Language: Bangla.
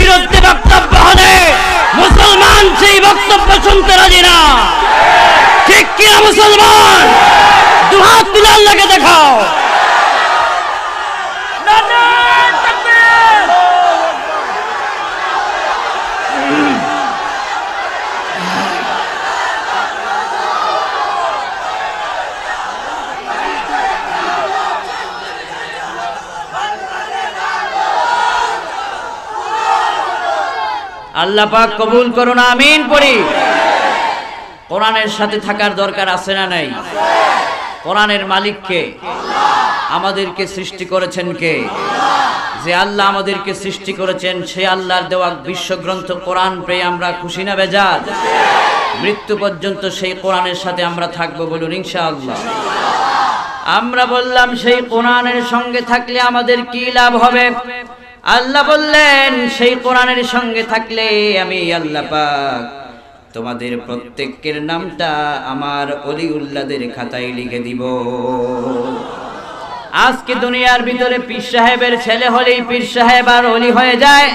বিরুদ্ধে বক্তব্য হলে মুসলমান সেই বক্তব্য শুনতে রাজি না। ঠিক কিনা মুসলমান? দুহাত তুলে আল্লাহকে দেখাও। আল্লাহ পাক কবুল করুন, আমিন পড়ি। কোরআনের সাথে থাকার দরকার আছে না নাই? কোরআনের মালিক কে? আমাদেরকে সৃষ্টি করেছেন কে? যে আল্লাহ আমাদেরকে সৃষ্টি করেছেন সে আল্লাহর দেওয়া বিশ্বগ্রন্থ কোরআন পেয়ে আমরা খুশি না বেজার? মৃত্যু পর্যন্ত সেই কোরআনের সাথে আমরা থাকবো, বলুন ইনশাআল্লাহ। আমরা বললাম সেই কোরআনের সঙ্গে থাকলে আমাদের কি লাভ হবে? আল্লাহ বললেন সেই কোরআনের সঙ্গে থাকলে আমি আল্লাহ পাক তোমাদের প্রত্যেকের নামটা আমার ওলিউল্লাহদের খাতায় লিখে দিব। আজকে দুনিয়ার ভিতরে পীর সাহেবের ছেলে হলেই পীর সাহেব আর ওলি হয়ে যায়।